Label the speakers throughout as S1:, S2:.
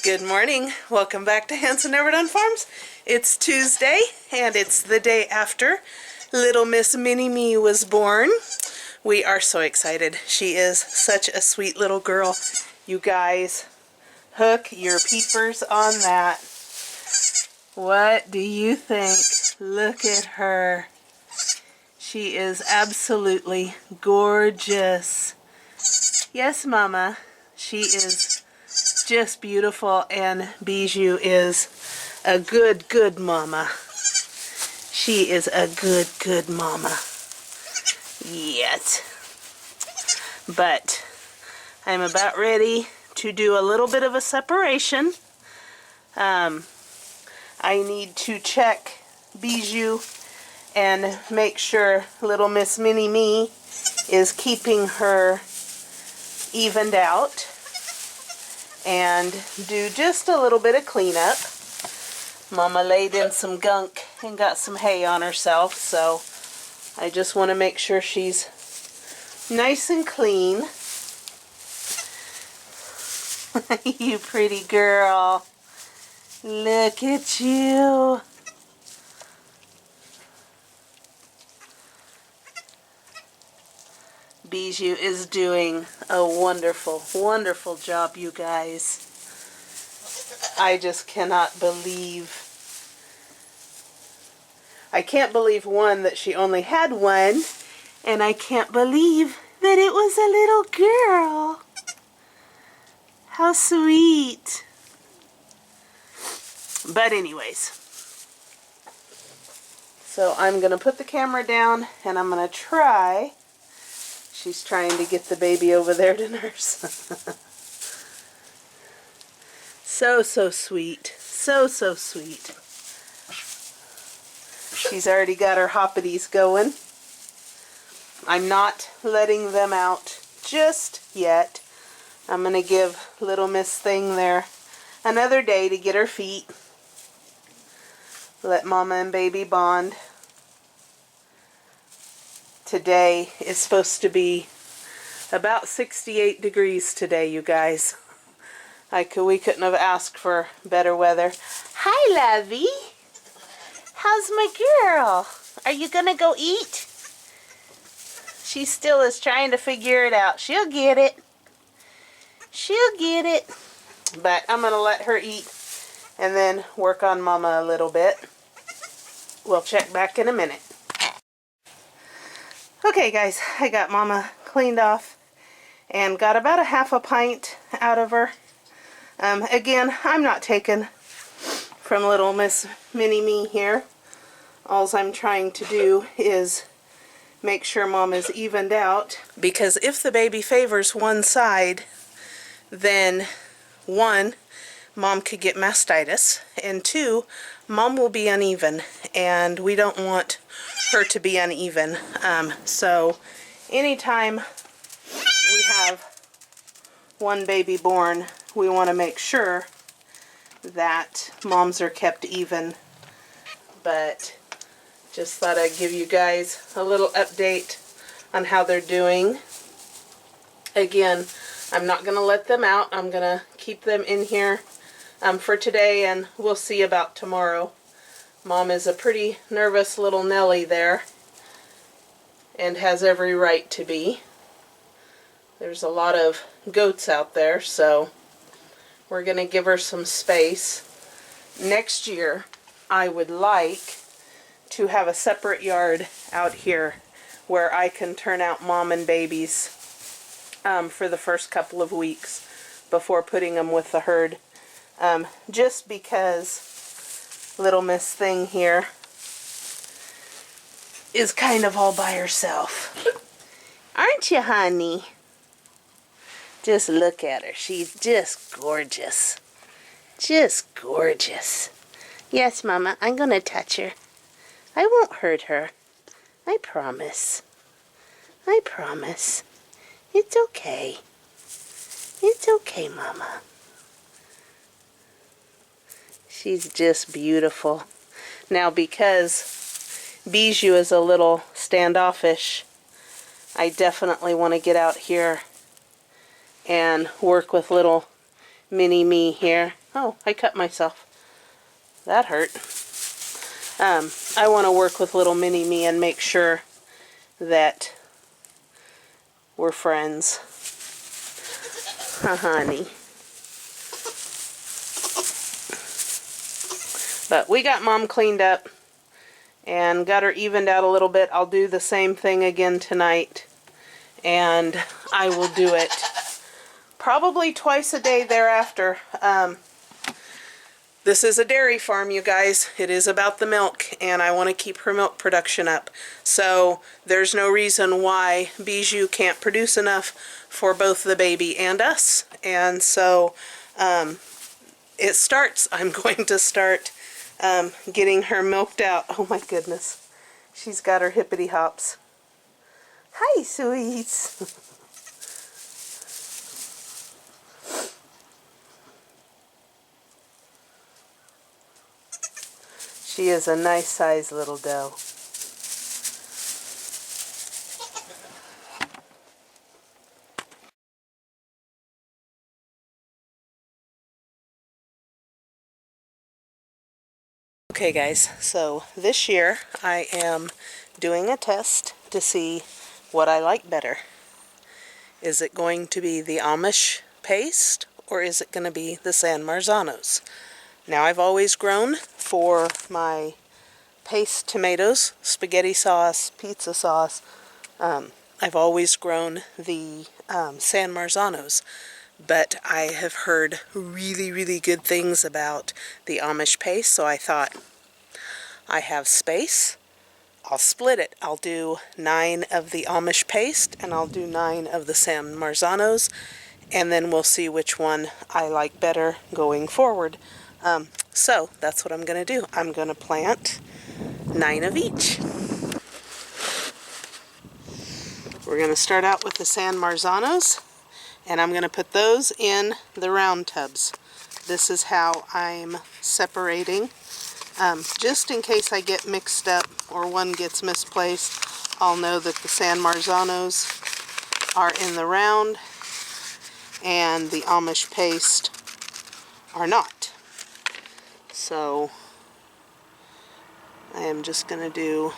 S1: Good morning. Welcome back to Hands and Never Done Farms. It's Tuesday and it's the day after little Miss MiniMe was born. We are so excited. She is such a sweet little girl. You guys, hook your peepers on that. What do you think? Look at her. She is absolutely gorgeous. Yes, Mama. She is just beautiful, and Bijou is a good mama. She is a good mama. Yes. But I'm about ready to do a little bit of a separation. I need to check Bijou and make sure little Miss MiniMe is keeping her evened out, and do just a little bit of cleanup. Mama laid in some gunk and got some hay on herself, so I just want to make sure she's nice and clean. You pretty girl. Look at you. Bijou is doing a wonderful job, you guys. I just cannot believe. I can't believe, one, that she only had one, and I can't believe that it was a little girl. How sweet. But anyways, so I'm going to put the camera down and I'm going to try. She's trying to get the baby over there to nurse. So sweet. So sweet. She's already got her hoppities going. I'm not letting them out just yet. I'm going to give little Miss Thing there another day to get her feet. Let Mama and baby bond. Today is supposed to be about 68 degrees today, you guys. We couldn't have asked for better weather. Hi, Lovey. How's my girl? Are you gonna go eat? She still is trying to figure it out. She'll get it. She'll get it. But I'm gonna let her eat and then work on Mama a little bit. We'll check back in a minute. Okay, guys, I got Mama cleaned off and got about a half a pint out of her. Again, I'm not taking from little Miss MiniMe here. All I'm trying to do is make sure Mom is evened out, because if the baby favors one side, then one, Mom could get mastitis, and two, Mom will be uneven, and we don't want her to be uneven. So anytime we have one baby born, we want to make sure that moms are kept even. But just thought I'd give you guys a little update on how they're doing. Again, I'm not going to let them out. I'm going to keep them in here for today, and we'll see about tomorrow. Mom is a pretty nervous little Nellie there, and has every right to be. There's a lot of goats out there, so we're going to give her some space. Next year, I would like to have a separate yard out here where I can turn out Mom and babies for the first couple of weeks before putting them with the herd. Just because little Miss Thing here is kind of all by herself. Aren't you, honey? Just look at her. She's just gorgeous. Just gorgeous. Yes, Mama, I'm going to touch her. I won't hurt her. I promise. I promise. It's okay. It's okay, Mama. She's just beautiful. Now, because Bijou is a little standoffish, I definitely want to get out here and work with little MiniMe here. Oh, I cut myself. That hurt. I want to work with little MiniMe and make sure that we're friends. Honey. But we got Mom cleaned up and got her evened out a little bit. I'll do the same thing again tonight, and I will do it probably twice a day thereafter. This is a dairy farm, you guys. It is about the milk, and I want to keep her milk production up. So there's no reason why Bijou can't produce enough for both the baby and us. And so I'm going to start getting her milked out. Oh my goodness. She's got her hippity hops. Hi, sweets. She is a nice sized little doe. Okay guys, so this year I am doing a test to see what I like better. Is it going to be the Amish paste, or is it going to be the San Marzanos? Now, I've always grown for my paste tomatoes, spaghetti sauce, pizza sauce. I've always grown the San Marzanos, but I have heard really, really good things about the Amish paste, so I thought, I have space, I'll split it. I'll do 9 of the Amish paste, and I'll do 9 of the San Marzanos, and then we'll see which one I like better going forward. So that's what I'm going to do. I'm going to plant 9 of each. We're going to start out with the San Marzanos, and I'm going to put those in the round tubs. This is how I'm separating. Just in case I get mixed up or one gets misplaced, I'll know that the San Marzanos are in the round and the Amish paste are not. So I am just going to do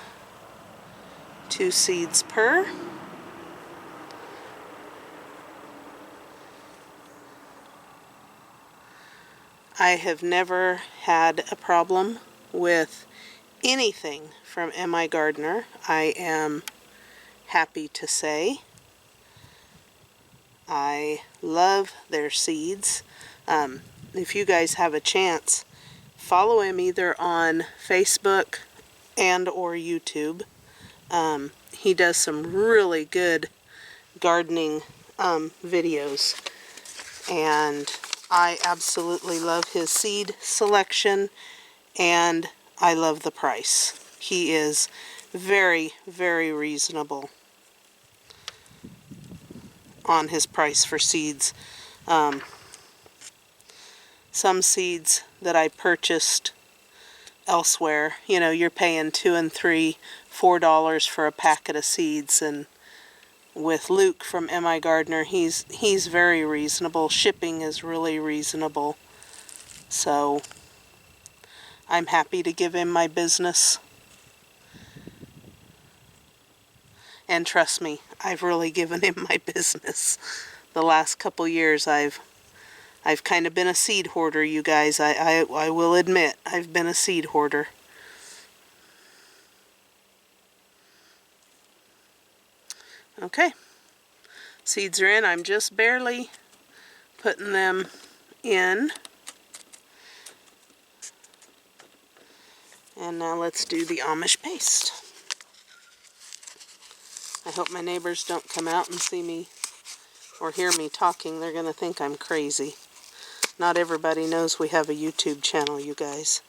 S1: 2 seeds per. I have never had a problem with anything from M.I. Gardener, I am happy to say. I love their seeds. If you guys have a chance, follow him either on Facebook and or YouTube. He does some really good gardening videos, and I absolutely love his seed selection, and I love the price. He is very, very reasonable on his price for seeds. Some seeds that I purchased elsewhere, you know, you're paying $2 and $3, $4 for a packet of seeds, and with Luke from M.I. Gardener, he's very reasonable. Shipping is really reasonable. So I'm happy to give him my business. And trust me, I've really given him my business. The last couple years I've kind of been a seed hoarder, you guys. I will admit, I've been a seed hoarder. Okay. Seeds are in. I'm just barely putting them in. And now let's do the Amish paste. I hope my neighbors don't come out and see me or hear me talking. They're going to think I'm crazy. Not everybody knows we have a YouTube channel, you guys.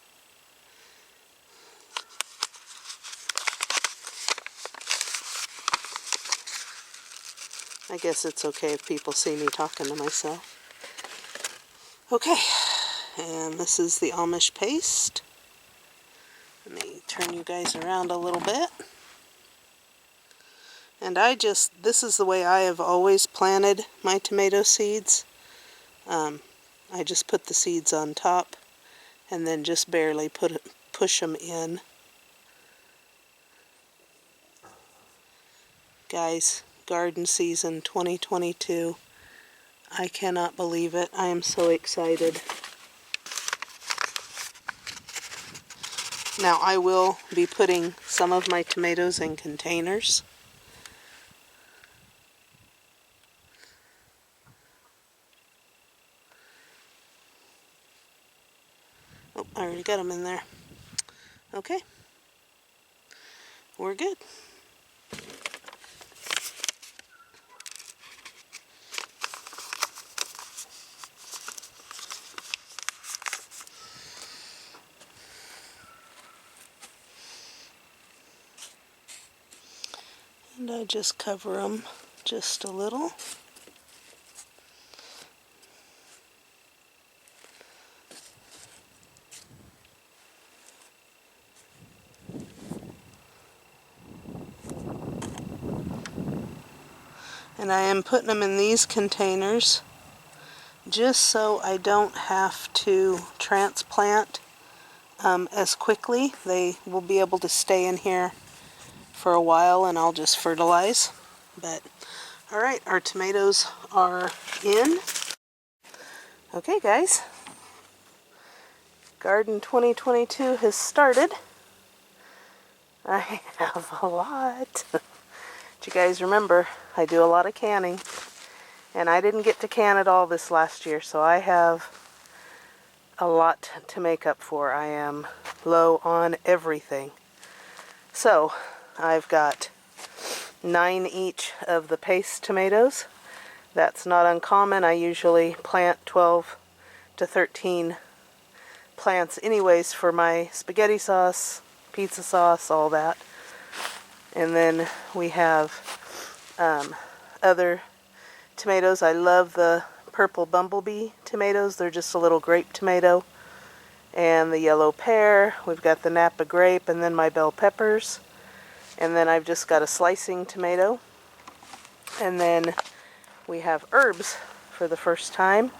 S1: I guess it's okay if people see me talking to myself. Okay, and this is the Amish paste. Let me turn you guys around a little bit. And this is the way I have always planted my tomato seeds. I just put the seeds on top and then just barely push them in. Guys, garden season 2022. I cannot believe it. I am so excited. Now I will be putting some of my tomatoes in containers. Oh, I already got them in there. Okay, we're good. And I just cover them just a little. And I am putting them in these containers just so I don't have to transplant as quickly. They will be able to stay in here for a while and I'll just fertilize. But alright, our tomatoes are in. Okay guys, Garden 2022 has started. I have a lot. But you guys remember, I do a lot of canning. And I didn't get to can it all this last year, so I have a lot to make up for. I am low on everything. So, I've got 9 each of the paste tomatoes. That's not uncommon. I usually plant 12 to 13 plants anyways for my spaghetti sauce, pizza sauce, all that. And then we have other tomatoes. I love the purple bumblebee tomatoes. They're just a little grape tomato. And the yellow pear. We've got the Napa grape and then my bell peppers. And then I've just got a slicing tomato. And then we have herbs for the first time.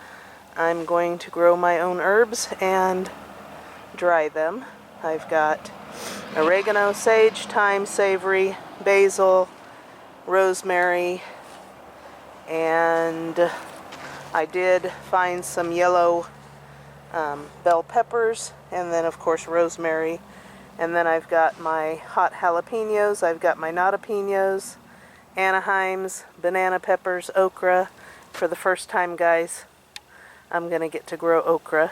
S1: I'm going to grow my own herbs and dry them. I've got oregano, sage, thyme, savory, basil, rosemary, and I did find some yellow bell peppers, and then of course rosemary. And then I've got my hot jalapenos, I've got my notapenos, Anaheims, banana peppers, okra. For the first time, guys, I'm going to get to grow okra.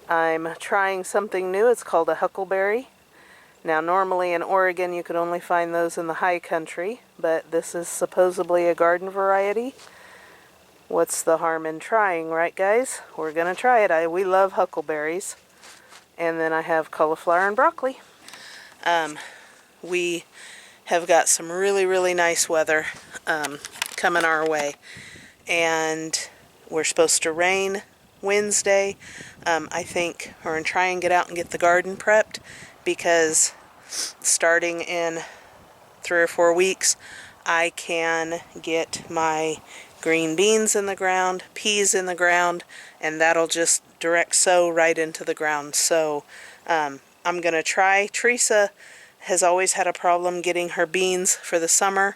S1: I'm trying something new. It's called a huckleberry. Now normally in Oregon you could only find those in the high country, but this is supposedly a garden variety. What's the harm in trying, right guys? We're going to try it. We love huckleberries. And then I have cauliflower and broccoli. We have got some really, really nice weather coming our way. And we're supposed to rain Wednesday. I think we're going to try and get out and get the garden prepped, because starting in 3 or 4 weeks, I can get my green beans in the ground, peas in the ground, and that'll just direct sow right into the ground. So I'm going to try. Teresa has always had a problem getting her beans for the summer.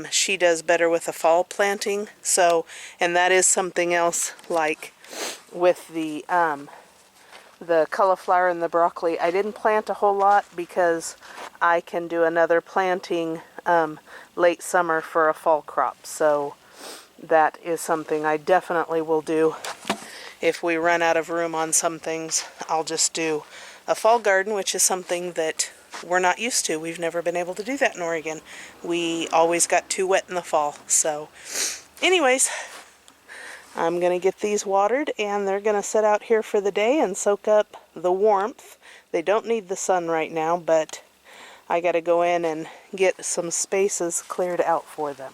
S1: She does better with a fall planting. So, and that is something else, like with the cauliflower and the broccoli. I didn't plant a whole lot because I can do another planting late summer for a fall crop. So that is something I definitely will do. If we run out of room on some things, I'll just do a fall garden, which is something that we're not used to. We've never been able to do that in Oregon. We always got too wet in the fall. So anyways, I'm going to get these watered, and they're going to sit out here for the day and soak up the warmth. They don't need the sun right now, but I got to go in and get some spaces cleared out for them.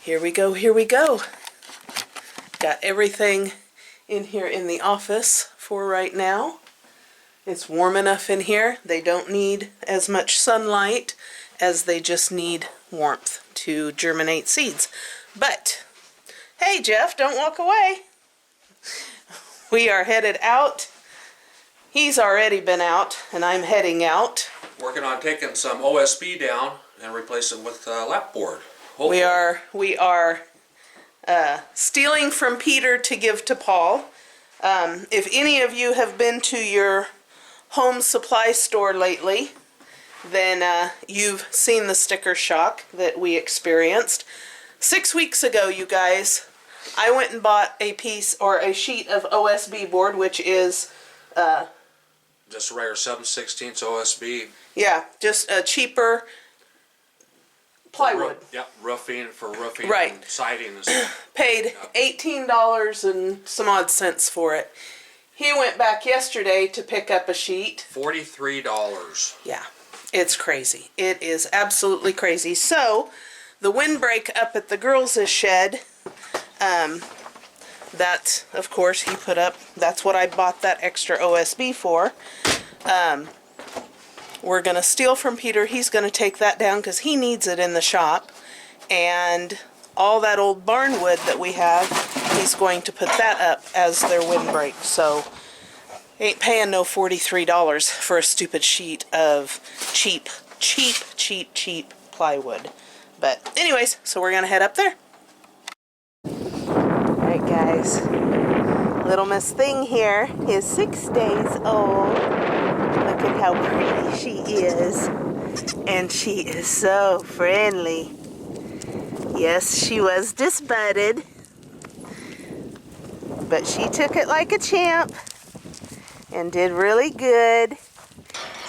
S1: Here we go, here we go. Got everything in here in the office for right now. It's warm enough in here. They don't need as much sunlight as they just need warmth to germinate seeds. But, hey Jeff, don't walk away. We are headed out. He's already been out, and I'm heading out.
S2: Working on taking some OSB down and replace it with lapboard. Hopefully.
S1: We are stealing from Peter to give to Paul. If any of you have been to your home supply store lately, then you've seen the sticker shock that we experienced. 6 weeks ago, you guys, I went and bought a piece or a sheet of OSB board, which is
S2: just a regular 7/16 OSB.
S1: Yeah, just a cheaper plywood.
S2: Yep, roofing
S1: Right.
S2: and siding and stuff.
S1: Paid $18 and some odd cents for it. He went back yesterday to pick up a sheet.
S2: $43.
S1: Yeah, it's crazy. It is absolutely crazy. So, the windbreak up at the girls' shed, that, of course, he put up. That's what I bought that extra OSB for. We're going to steal from Peter. He's going to take that down because he needs it in the shop. And all that old barn wood that we have, he's going to put that up as their windbreak. So, ain't paying no $43 for a stupid sheet of cheap plywood. But anyways, so we're going to head up there. Alright guys, little Miss Thing here is 6 days old. Look at how pretty she is. And she is so friendly. Yes, she was disbudded, but she took it like a champ and did really good.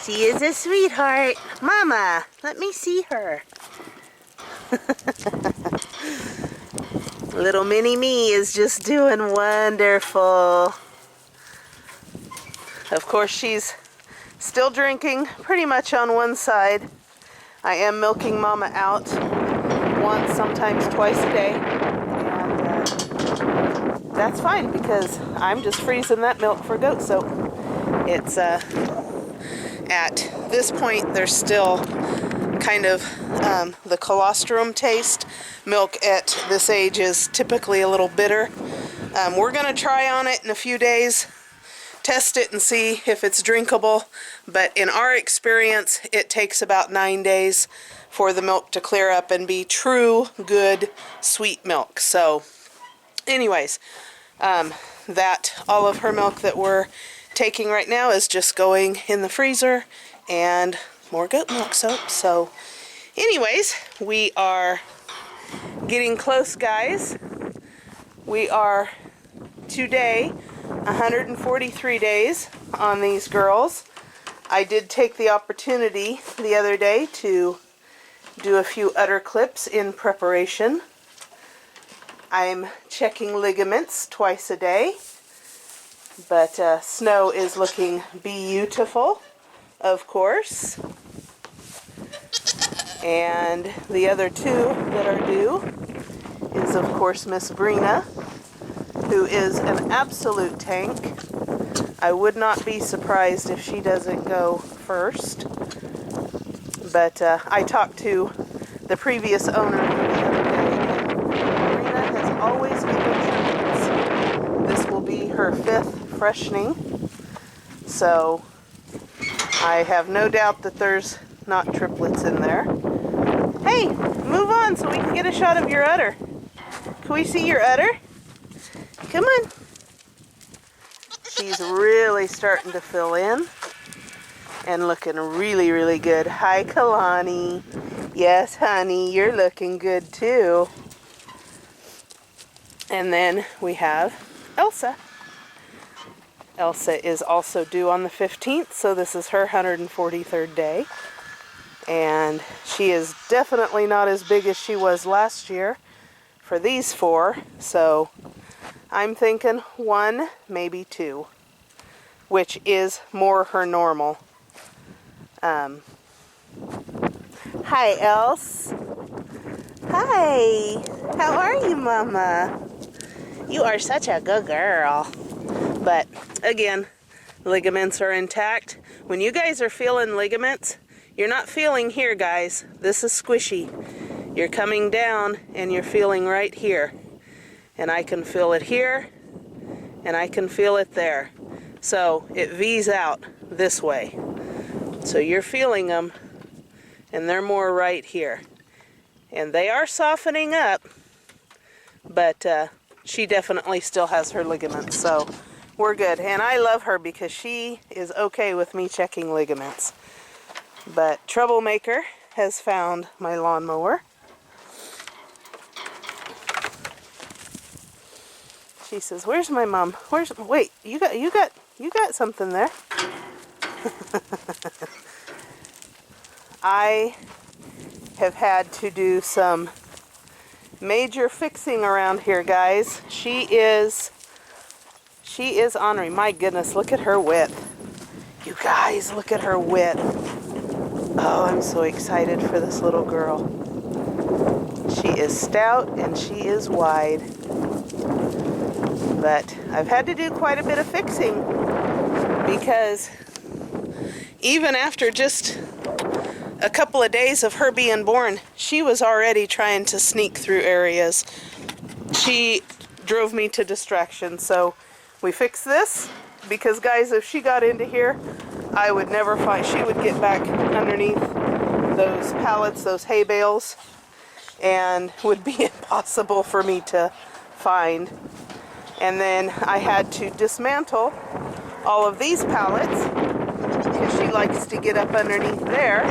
S1: She is a sweetheart. Mama, let me see her. Little MiniMe is just doing wonderful. Of course, she's still drinking pretty much on one side. I am milking Mama out once, sometimes twice a day. And that's fine because I'm just freezing that milk for goat soap. It's, at this point, there's still kind of the colostrum taste. Milk at this age is typically a little bitter. We're going to try on it in a few days, test it and see if it's drinkable, but in our experience it takes about 9 days for the milk to clear up and be true good sweet milk. So anyways, that all of her milk that we're taking right now is just going in the freezer and more goat milk soap. So anyways, we are getting close, guys. We are today 143 days on these girls. I did take the opportunity the other day to do a few udder clips in preparation. I'm checking ligaments twice a day, but Snow is looking beautiful, of course. And the other two that are due is, of course, Miss Brina, who is an absolute tank. I would not be surprised if she doesn't go first. But I talked to the previous owner the other day, and Brina has always given triplets. This will be her 5th freshening. So I have no doubt that there's not triplets in there. Hey, move on so we can get a shot of your udder. Can we see your udder? Come on. She's really starting to fill in and looking really, really good. Hi, Kalani. Yes, honey, you're looking good too. And then we have Elsa. Elsa is also due on the 15th, so this is her 143rd day. And she is definitely not as big as she was last year for these 4, so I'm thinking 1, maybe 2, which is more her normal. Hi, Else. Hi. How are you, Mama? You are such a good girl. But again, Ligaments are intact. When you guys are feeling ligaments, you're not feeling here, guys. This is squishy. You're coming down and you're feeling right here. And I can feel it here, and I can feel it there. So it V's out this way. So you're feeling them, and they're more right here. And they are softening up, but she definitely still has her ligaments, so we're good. And I love her because she is okay with me checking ligaments. But Troublemaker has found my lawnmower. She says, "Where's my mom? Wait, you got something there." I have had to do some major fixing around here, guys. She is ornery. My goodness, look at her width. You guys, look at her width. Oh, I'm so excited for this little girl. She is stout and she is wide. But I've had to do quite a bit of fixing because even after just a couple of days of her being born, she was already trying to sneak through areas. She drove me to distraction. So we fixed this because, guys, if she got into here, I would never find, she would get back underneath those pallets, those hay bales, and would be impossible for me to find. And then I had to dismantle all of these pallets because she likes to get up underneath there,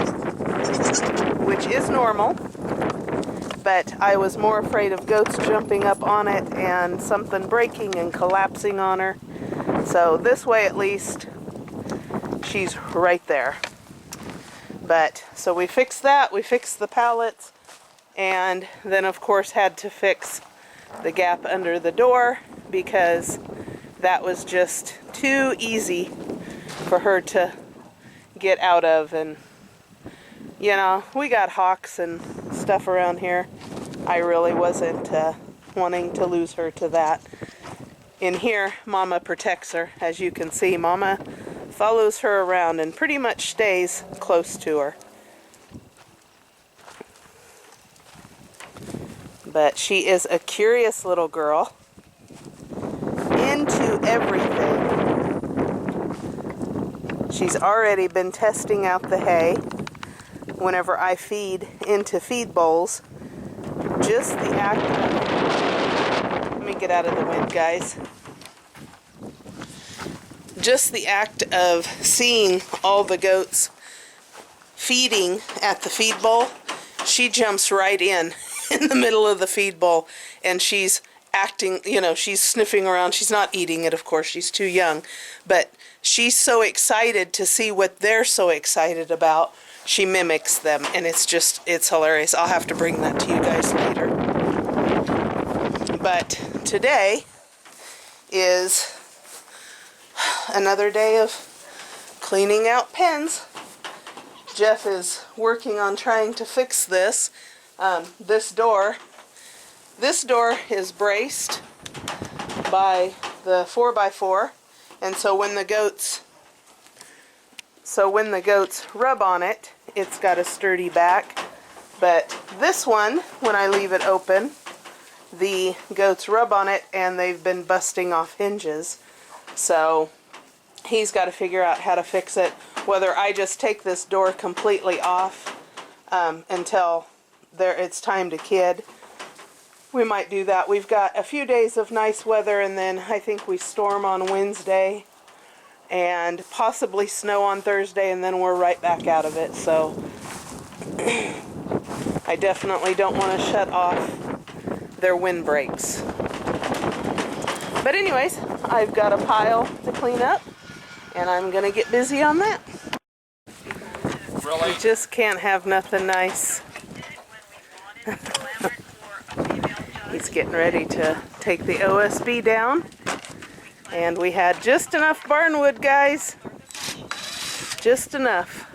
S1: which is normal. But I was more afraid of goats jumping up on it and something breaking and collapsing on her. So this way at least she's right there. But so we fixed that, we fixed the pallets, and then of course had to fix the gap under the door because that was just too easy for her to get out of. And you know, we got hawks and stuff around here. I really wasn't wanting to lose her to that. In here, Mama protects her. As you can see, Mama follows her around and pretty much stays close to her. But she is a curious little girl. Into everything. She's already been testing out the hay whenever I feed into feed bowls. Just the act of, let me get out of the wind, guys. Just the act of seeing all the goats feeding at the feed bowl, she jumps right in the middle of the feed bowl, and she's acting, you know, she's sniffing around. She's not eating it, of course, she's too young, but she's so excited to see what they're so excited about. She mimics them, and it's hilarious. I'll have to bring that to you guys later. But today is another day of cleaning out pens. Jeff is working on trying to fix this. This door is braced by the 4x4, and so when the goats rub on it, it's got a sturdy back. But this one, when I leave it open, the goats rub on it and they've been busting off hinges. So he's got to figure out how to fix it, whether I just take this door completely off until it's time to kid. We might do that. We've got a few days of nice weather, and then I think we storm on Wednesday and possibly snow on Thursday, and then we're right back out of it. So I definitely don't want to shut off their windbreaks. But anyways, I've got a pile to clean up, and I'm going to get busy on that.
S2: Really?
S1: You just can't have nothing nice. He's getting ready to take the OSB down. And we had just enough barnwood, guys. Just enough.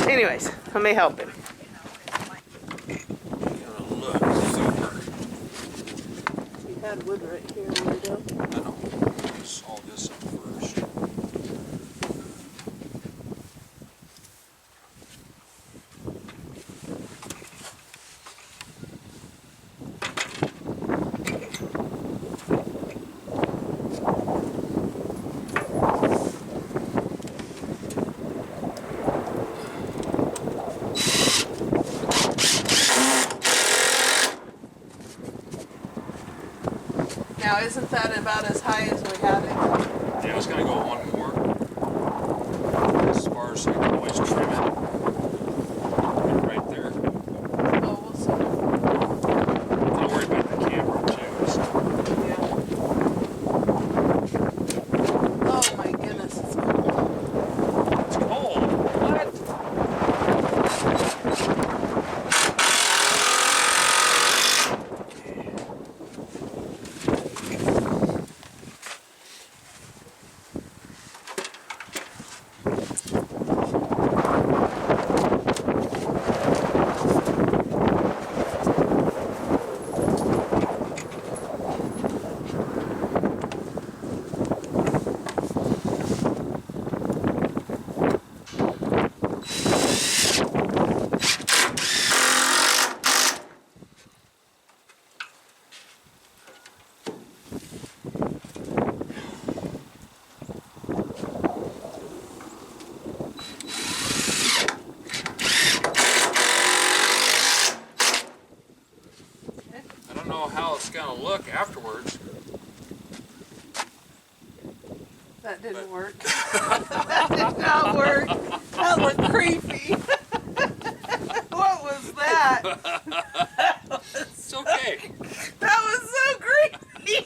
S1: Anyways, let me help him. You had wood right here, where you go?
S2: I know. All this up first.
S1: Why isn't that about as high as we had it?
S2: Yeah, I was gonna go one more. As far as I can always trim it. Right there.
S1: Oh, we'll see.
S2: I'm not worried about the camera too.
S1: Yeah. Oh my goodness, it's cold.
S2: It's cold. What? I don't know how it's gonna look afterwards.
S1: That didn't work. That did not work. That looked creepy. What was that?
S2: It's okay.
S1: That was so creepy.
S2: Give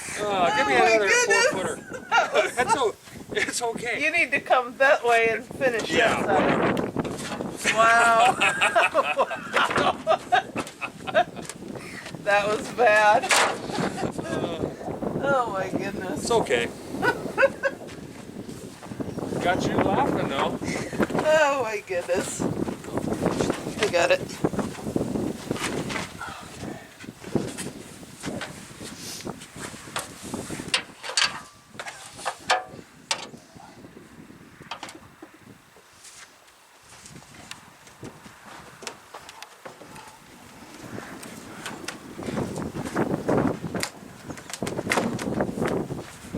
S2: me
S1: Oh my
S2: another
S1: goodness.
S2: 4-footer. It's okay.
S1: You need to come that way and finish
S2: Yeah.
S1: this up. Wow. That was bad. Oh my goodness.
S2: It's okay. Got you laughing though.
S1: Oh my goodness. I got it.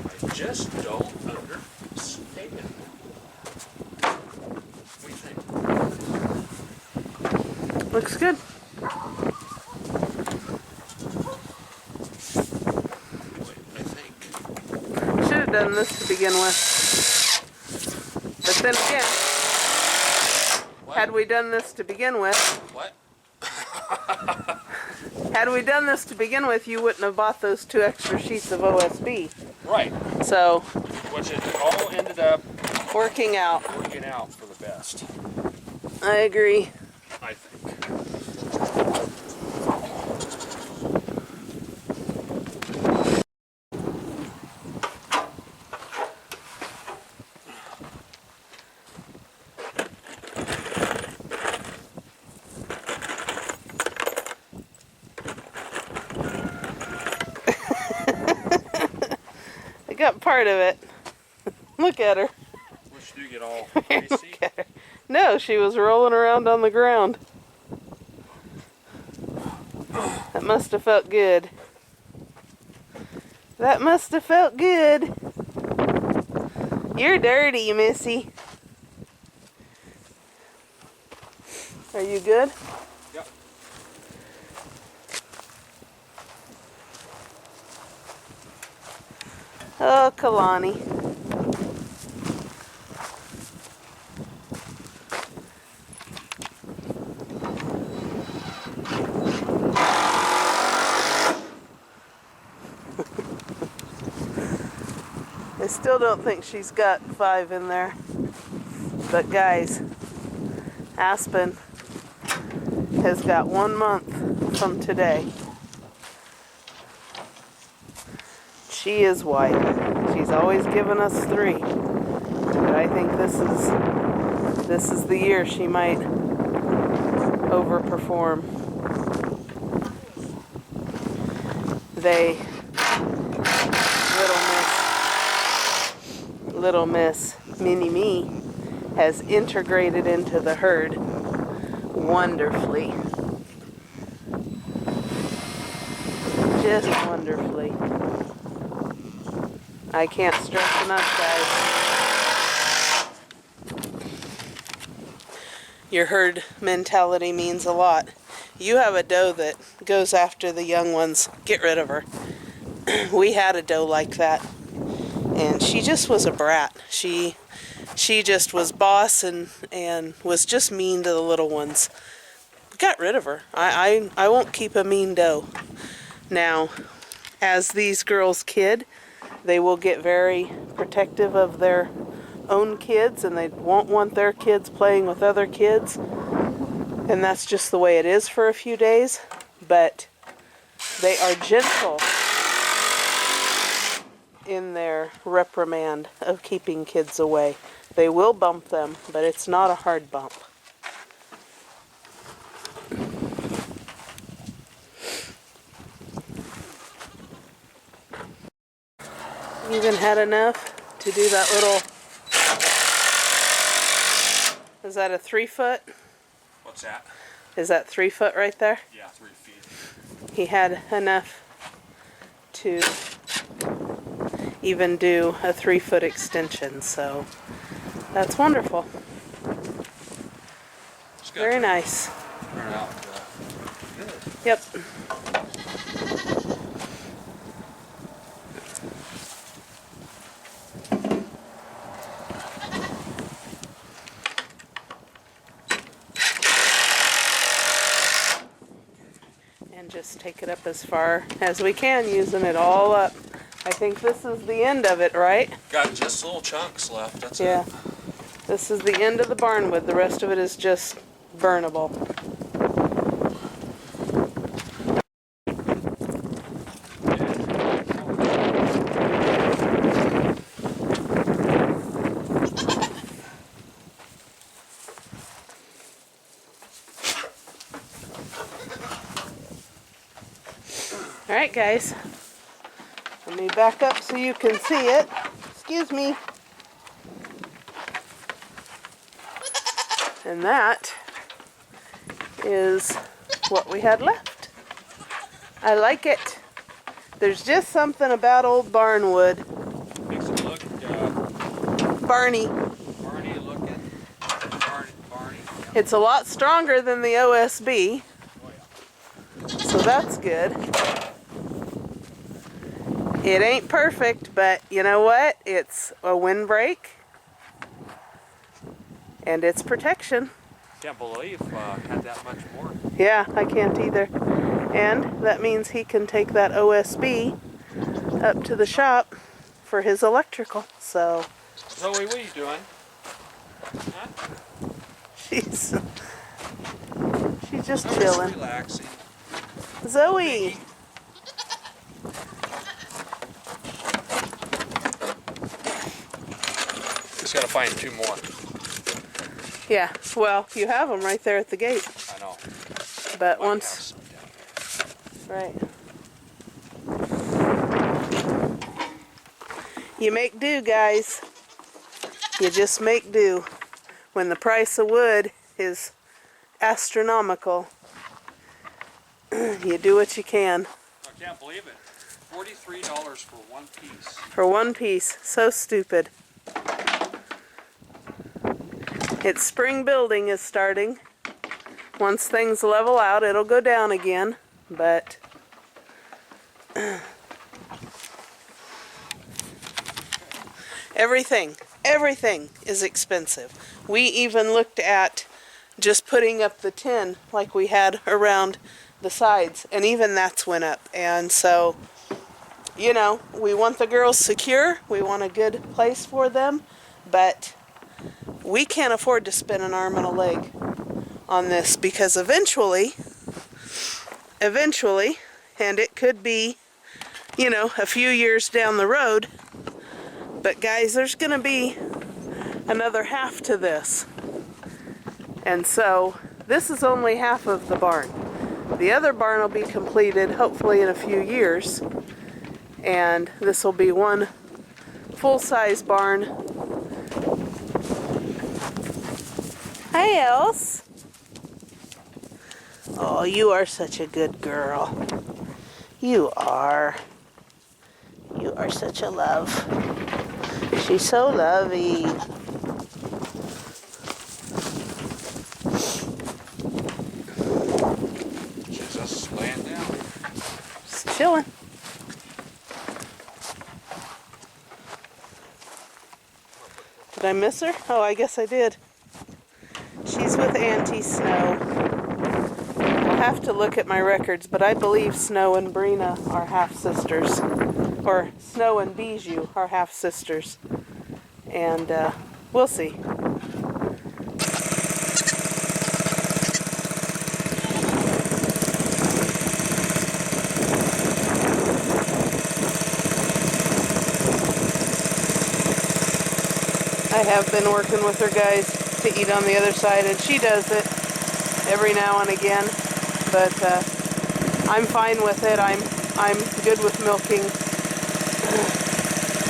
S2: I just don't understand. What do you think?
S1: Looks good.
S2: Wait, I think.
S1: Should have done this to begin with. But then again,
S2: What?
S1: had we done this to begin with,
S2: What?
S1: you wouldn't have bought those 2 extra sheets of OSB.
S2: Right.
S1: So,
S2: Which it all ended up
S1: working out.
S2: working out for the best,
S1: I agree.
S2: I think.
S1: I got part of it. Look at her.
S2: Which do get all
S1: Look
S2: greasy.
S1: at her. No, she was rolling around on the ground. That must have felt good. That must have felt good. You're dirty, Missy. Are you good?
S2: Yep.
S1: Oh, Kalani. I still don't think she's got 5 in there. But guys, Aspen has got 1 month from today. She is white. She's always given us 3. But I think this is the year she might overperform. Little Miss MiniMe has integrated into the herd wonderfully. Just wonderfully. I can't stress enough, guys. Your herd mentality means a lot. You have a doe that goes after the young ones. Get rid of her. We had a doe like that, and she just was a brat. She just was boss and was just mean to the little ones. Got rid of her. I won't keep a mean doe. Now, as these girls kid, they will get very protective of their own kids, and they won't want their kids playing with other kids. And that's just the way it is for a few days. But they are gentle in their reprimand of keeping kids away. They will bump them, but it's not a hard bump. Even had enough to do that little, is that a 3 foot?
S2: What's that?
S1: Is that 3 foot right there?
S2: Yeah, 3 feet.
S1: He had enough to even do a 3 foot extension, so that's wonderful. Very nice.
S2: Turn out good.
S1: Yep. And just take it up as far as we can, using it all up. I think this is the end of it, right?
S2: Got just little chunks left, that's
S1: Yeah.
S2: it.
S1: This is the end of the barnwood. The rest of it is just burnable. All right, guys. Let me back up so you can see it. Excuse me. And that is what we had left. I like it. There's just something about old barnwood.
S2: Makes it look
S1: Barney.
S2: Barney looking. Barney. Yeah.
S1: It's a lot stronger than the OSB.
S2: Oh, yeah.
S1: So that's good. It ain't perfect, but you know what? It's a windbreak. And it's protection.
S2: Can't believe had that much more.
S1: Yeah, I can't either. And that means he can take that OSB up to the shop for his electrical. So
S2: Zoe, what are you doing? Huh?
S1: she's just
S2: Zoe's
S1: chilling.
S2: relaxing.
S1: Zoe!
S2: Just gotta find 2 more.
S1: Yeah, well, you have them right there at the gate.
S2: I know.
S1: But
S2: Might
S1: once,
S2: have some down
S1: right. You make do, guys. You just make do. When the price of wood is astronomical, you do what you can.
S2: I can't believe it. $43 for 1 piece.
S1: For 1 piece. So stupid. Its spring building is starting. Once things level out, it'll go down again, but everything is expensive. We even looked at just putting up the tin like we had around the sides, and even that's went up. And so, you know, we want the girls secure, we want a good place for them, but we can't afford to spend an arm and a leg on this, because eventually, and it could be, you know, a few years down the road, but guys, there's going to be another half to this. And so this is only half of the barn. The other barn will be completed hopefully in a few years, and this will be one full-size barn. Hi, Else. Oh, you are such a good girl. You are. You are such a love. She's so lovey.
S2: She's just laying down.
S1: chilling. Did I miss her? Oh, I guess I did. She's with Auntie Snow. I'll have to look at my records, but I believe Snow and Brina are half-sisters. Or Snow and Bijou are half-sisters. And we'll see. I have been working with her, guys, to eat on the other side, and she does it every now and again. But I'm fine with it. I'm good with milking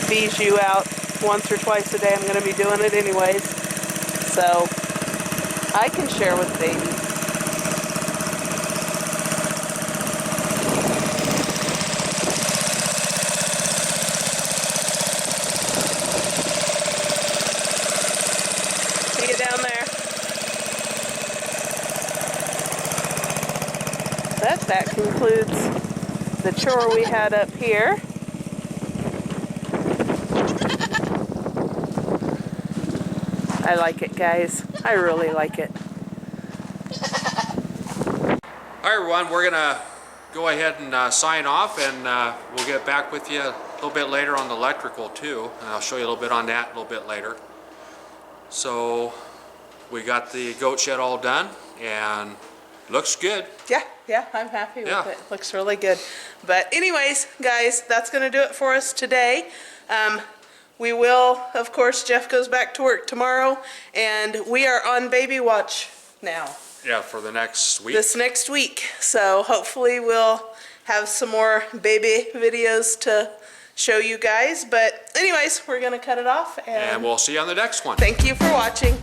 S1: Bijou out once or twice a day. I'm going to be doing it anyways, so I can share with babies. See you down there. That concludes the chore we had up here. I like it, guys. I really like it.
S2: All right, everyone, we're gonna go ahead and sign off, and we'll get back with you a little bit later on the electrical too, and I'll show you a little bit on that a little bit later. So we got the goat shed all done, and looks good.
S1: Yeah, I'm happy with it. Looks really good. But anyways, guys, that's gonna do it for us today. We will, of course, Jeff goes back to work tomorrow, and we are on baby watch now.
S2: Yeah, for the next week.
S1: This next week. So hopefully we'll have some more baby videos to show you guys. But anyways, we're gonna cut it off,
S2: And we'll see you on the next one.
S1: thank you for watching.